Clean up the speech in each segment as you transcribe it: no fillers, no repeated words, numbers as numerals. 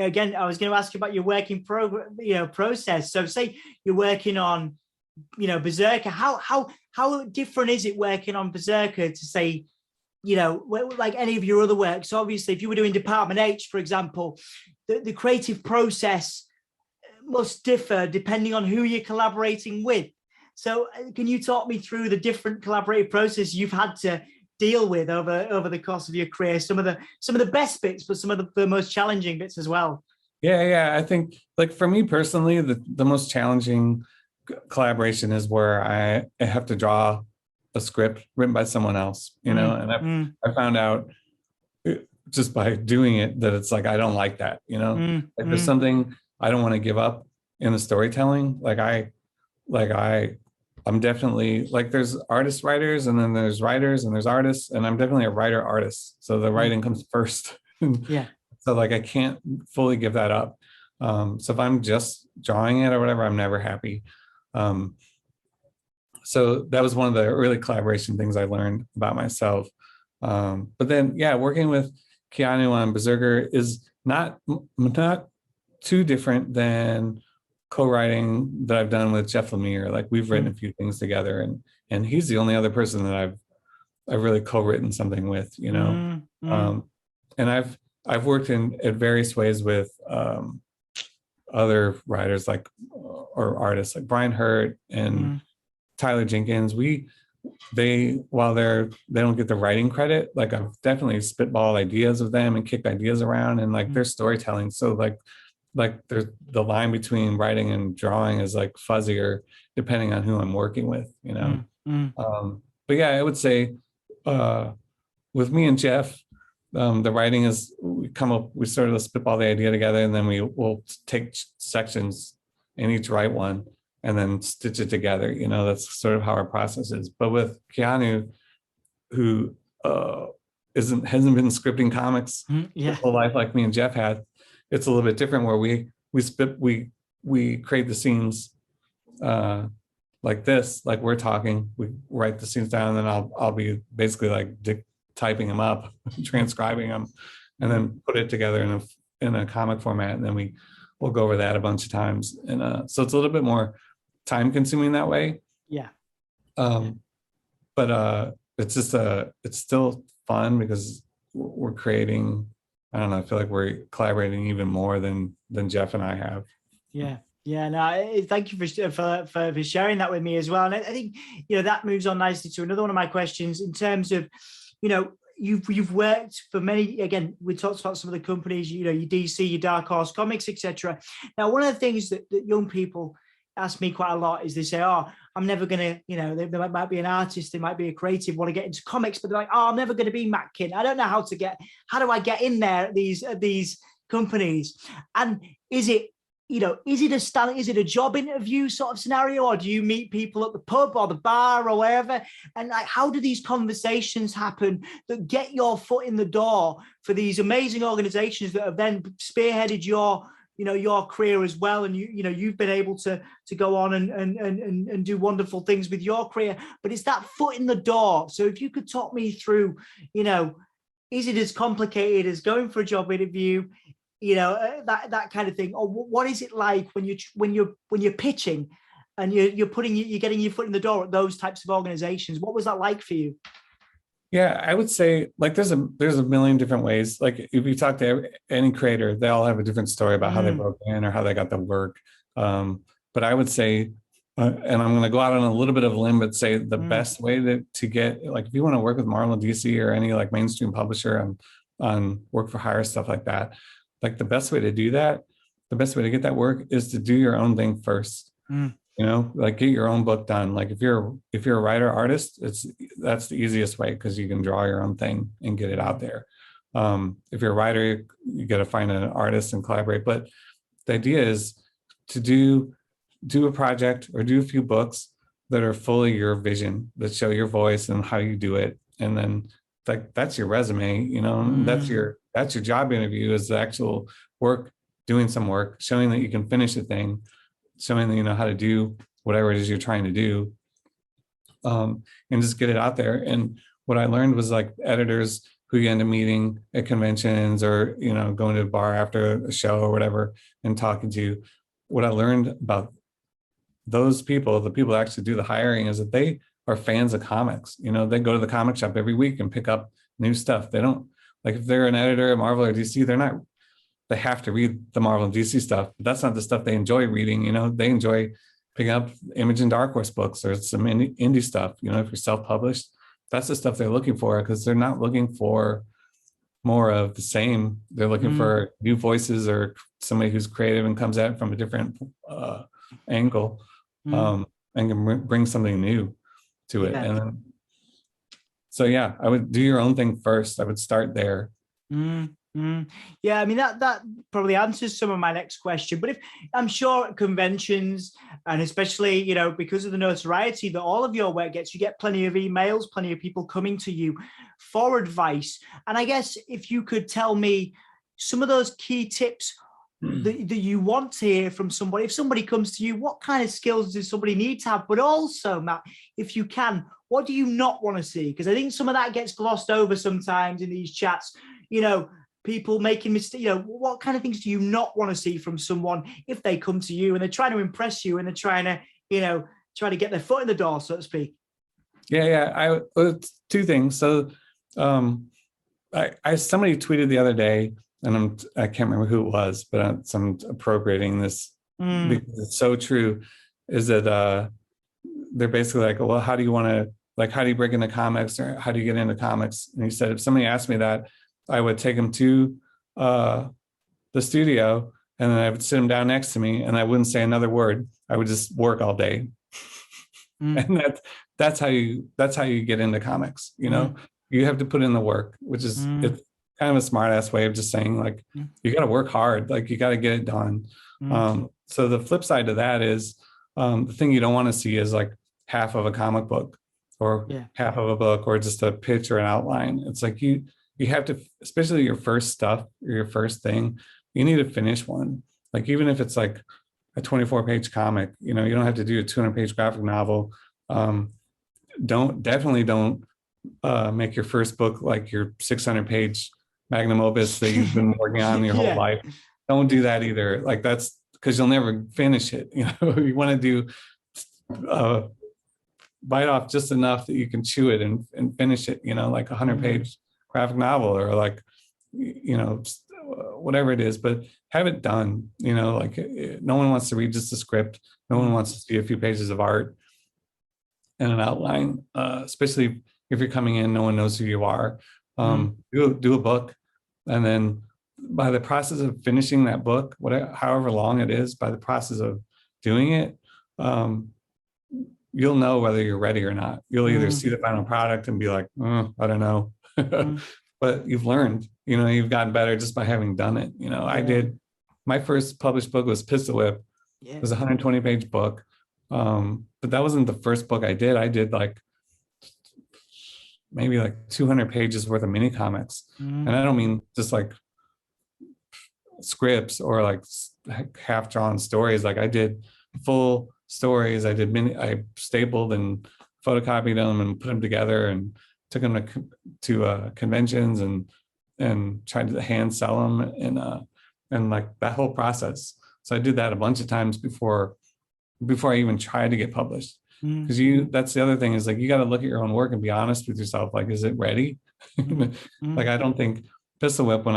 again, I was going to ask you about your working process. So say you're working on, BRZRKR. How different is it working on BRZRKR to say, like any of your other work? So obviously, if you were doing Department H, for example, the creative process must differ depending on who you're collaborating with. So can you talk me through the different collaborative process you've had to deal with over the course of your career? Some of the best bits, but some of the most challenging bits as well. Yeah. I think, like, for me personally, the most challenging collaboration is where I have to draw a script written by someone else, and I found out just by doing it that it's like, I don't like that, like there's something I don't want to give up in the storytelling. I'm definitely, like, there's artist writers, and then there's writers, and there's artists, and I'm definitely a writer artist. So the writing comes first. Yeah. So like, I can't fully give that up. So if I'm just drawing it or whatever, I'm never happy. So that was one of the early collaboration things I learned about myself. But then, working with Keanu on BRZRKR is not too different than co-writing that I've done with Jeff Lemire. Like, we've written a few things together, and he's the only other person that I've really co-written something with, and I've worked at various ways with other writers, like, or artists, like Brian Hurt and Tyler Jenkins. While they don't get the writing credit, like, I've definitely spitballed ideas with them and kicked ideas around, and like, their storytelling. So like there's the line between writing and drawing is like fuzzier depending on who I'm working with, but yeah, I would say with me and Jeff, the writing is, we sort of spitball the idea together, and then we'll take sections and each write one and then stitch it together. That's sort of how our process is. But with Keanu, who hasn't been scripting comics his whole life like me and Jeff had, it's a little bit different, where we create the scenes like this, like we're talking. We write the scenes down, and then I'll be basically like typing them up, transcribing them, and then put it together in a comic format, and then we'll go over that a bunch of times. And so it's a little bit more time consuming that way. Yeah. But it's still fun because we're creating. I don't know, I feel like we're collaborating even more than Jeff and I have. Yeah. No, thank you for sharing that with me as well. And I think, that moves on nicely to another one of my questions in terms of, you've worked for many, again, we talked about some of the companies, your DC, your Dark Horse Comics, etc. Now, one of the things that young people ask me quite a lot is they say, oh, I'm never going to, they might be an artist, they might be a creative, want to get into comics, but they're like, oh, I'm never going to be Matt Kindt. I don't know how do I get in there at these companies? And is it a job interview sort of scenario, or do you meet people at the pub or the bar or wherever? And like, how do these conversations happen that get your foot in the door for these amazing organizations that have then spearheaded your career as well, and you've been able to go on and do wonderful things with your career, but it's that foot in the door. So if you could talk me through, is it as complicated as going for a job interview, that kind of thing, or what is it like when you're pitching and you're getting your foot in the door at those types of organizations? What was that like for you? Yeah, I would say, like, there's a million different ways. Like, if you talk to any creator, they all have a different story about how they broke in or how they got the work. But I would say, and I'm going to go out on a little bit of a limb, but say the best way to get, like, if you want to work with Marvel, DC, or any like mainstream publisher on work for hire, stuff like that, like, the best way to do that, the best way to get that work is to do your own thing first. Like, get your own book done. Like, if you're a writer artist, that's the easiest way, because you can draw your own thing and get it out there. If you're a writer, you got to find an artist and collaborate. But the idea is to do a project or do a few books that are fully your vision, that show your voice and how you do it. And then, like, that's your resume, that's your job interview, is the actual work, doing some work, showing that you can finish a thing, showing that you know how to do whatever it is you're trying to do, and just get it out there. And what I learned was, like, editors who you end up meeting at conventions or, you know, going to a bar after a show or whatever and talking to. What I learned about those people, the people that actually do the hiring, is that they are fans of comics. You know, they go to the comic shop every week and pick up new stuff. They don't, like, if they're an editor at Marvel or DC, they have to read the Marvel and DC stuff, but that's not the stuff they enjoy reading. You know, they enjoy picking up Image and Dark Horse books or some indie stuff. You know, if you're self-published, that's the stuff they're looking for, because they're not looking for more of the same. They're looking for new voices or somebody who's creative and comes at it from a different angle, and can bring something new to it. And then, so yeah, I would do your own thing first. I would start there. Yeah, I mean, that probably answers some of my next question. But if I'm sure at conventions, and especially, you know, because of the notoriety that all of your work gets, you get plenty of emails, plenty of people coming to you for advice. And I guess if you could tell me some of those key tips that you want to hear from somebody, if somebody comes to you, what kind of skills does somebody need to have? But also, Matt, if you can, what do you not want to see? Because I think some of that gets glossed over sometimes in these chats. You know, people making mistakes. You know, what kind of things do you not want to see from someone if they come to you and they're trying to impress you and they're trying to, you know, try to get their foot in the door, so to speak? Yeah. Two things. So somebody tweeted the other day, and I can't remember who it was, but I'm appropriating this because it's so true, is that they're basically like, well, how do you break into comics, or how do you get into comics? And he said, if somebody asked me that, I would take them to the studio, and then I would sit them down next to me, and I wouldn't say another word. I would just work all day. And that's how you get into comics. You know, you have to put in the work, which is it's kind of a smart ass way of just saying, like, you got to work hard, like you got to get it done. So the flip side to that is the thing you don't want to see is like half of a comic book or half of a book or just a pitch or an outline. It's like you have to, especially your first stuff or your first thing, you need to finish one. Like, even if it's like a 24-page comic, you know, you don't have to do a 200-page graphic novel. Definitely don't make your first book like your 600-page magnum opus that you've been working on your whole life. Don't do that either. Like, that's because you'll never finish it. You know, you want to do bite off just enough that you can chew it and finish it, you know, like a 100-page graphic novel, or like, you know, whatever it is, but have it done. You know, like, no one wants to read just a script. No one wants to see a few pages of art and an outline, especially if you're coming in, no one knows who you are. Do a book, and then by the process of finishing that book, however long it is, by the process of doing it, you'll know whether you're ready or not. You'll either see the final product and be like, I don't know. But you've learned, you know, you've gotten better just by having done it. You know, I did, my first published book was Pistol Whip. It was a 120-page book. But that wasn't the first book I did. I did like maybe like 200 pages worth of mini comics. And I don't mean just like scripts or like half drawn stories. Like, I did full stories. I stapled and photocopied them and put them together and took them to conventions and tried to hand sell them and like that whole process. So I did that a bunch of times before I even tried to get published. Because that's the other thing, is like, you got to look at your own work and be honest with yourself. Like, is it ready? Like, I don't think Pistol Whip, when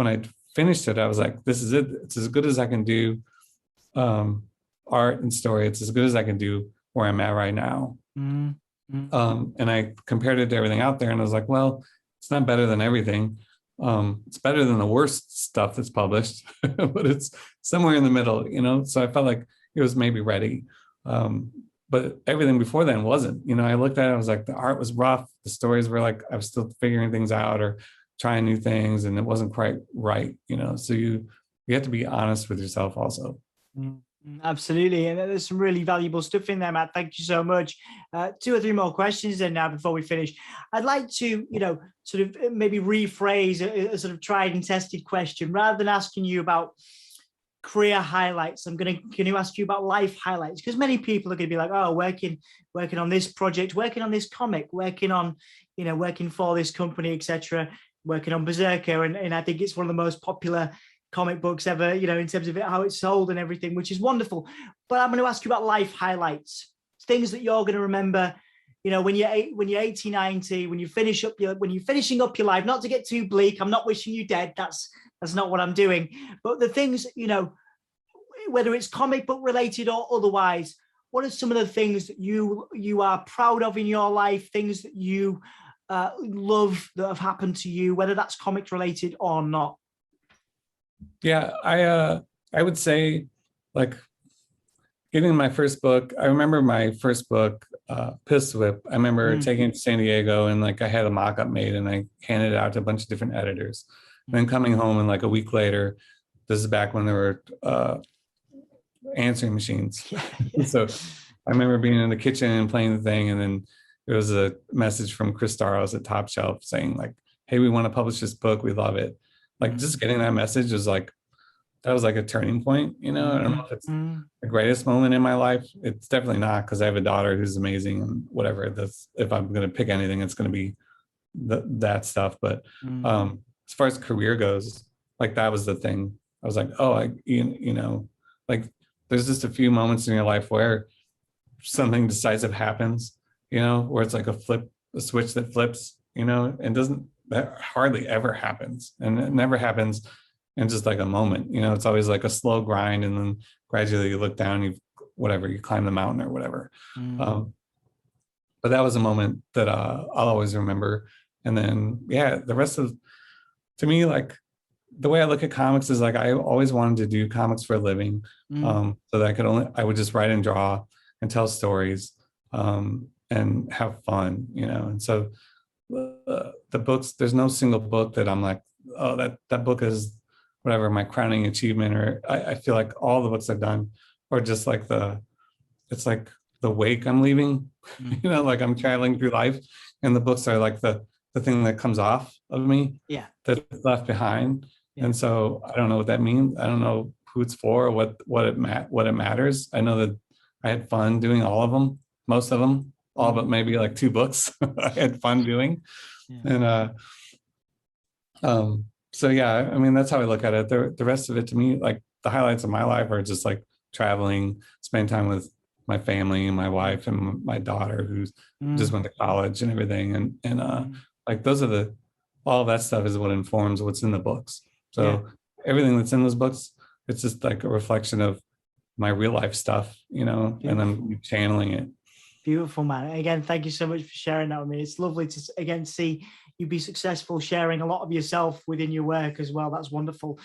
I finished it, I was like, this is it. It's as good as I can do. Art and story, it's as good as I can do where I'm at right now. And I compared it to everything out there, and I was like, well, it's not better than everything. It's better than the worst stuff that's published, but it's somewhere in the middle, you know? So I felt like it was maybe ready. But everything before then wasn't. You know, I looked at it, I was like, the art was rough. The stories were like, I was still figuring things out or trying new things, and it wasn't quite right, you know? So you have to be honest with yourself also. Absolutely. And there's some really valuable stuff in there, Matt. Thank you so much. 2 or 3 more questions then now before we finish. I'd like to, you know, sort of maybe rephrase a sort of tried and tested question, rather than asking you about career highlights, I'm going to ask you about life highlights, because many people are going to be like, oh, working on this project, working on this comic, working on, working for this company, etc., working on BRZRKR, and I think it's one of the most popular comic books ever, in terms of how it's sold and everything, which is wonderful. But I'm going to ask you about life highlights, things that you're going to remember, when you're 80, 90, when you're finishing up your life. Not to get too bleak, I'm not wishing you dead. That's not what I'm doing. But the things, whether it's comic book related or otherwise, what are some of the things that you are proud of in your life, things that you love that have happened to you, whether that's comic related or not? Yeah, I would say, like, getting my first book. I remember my first book, Piss Whip. I remember taking it to San Diego, and like I had a mock-up made and I handed it out to a bunch of different editors. And then coming home, and like a week later, this is back when there were answering machines. So I remember being in the kitchen and playing the thing, and then there was a message from Chris Staros at Top Shelf saying like, hey, we want to publish this book, we love it. Like, just getting that message was like, that was like a turning point. I don't know if it's the greatest moment in my life. It's definitely not, because I have a daughter who's amazing, and whatever, that's, if I'm going to pick anything, it's going to be that stuff. But as far as career goes, like, that was the thing. I was like, oh, like, there's just a few moments in your life where something decisive happens, where it's like a switch that flips, and that hardly ever happens. And it never happens in just like a moment, it's always like a slow grind, and then gradually you look down, you climb the mountain or whatever. But that was a moment that I'll always remember. And then, yeah, the rest of, to me, like, the way I look at comics is like, I always wanted to do comics for a living, so that I would just write and draw and tell stories, and have fun, and so the books, there's no single book that I'm like, oh, that book is whatever, my crowning achievement. Or I feel like all the books I've done are just like it's like the wake I'm leaving, like I'm traveling through life, and the books are like the thing that comes off of me, that's left behind. And so I don't know what that means. I don't know who it's for, or what it matters. I know that I had fun doing all of them, most of them, all but maybe like 2 books I had fun doing. And so yeah, I mean, that's how I look at it. The rest of it, to me, like, the highlights of my life are just like traveling, spending time with my family and my wife and my daughter, who's just went to college and everything. And like, those are all of that stuff is what informs what's in the books. So everything that's in those books, it's just like a reflection of my real life stuff, and I'm channeling it. Beautiful, man. Again, thank you so much for sharing that with me. It's lovely to, again, see you be successful, sharing a lot of yourself within your work as well. That's wonderful.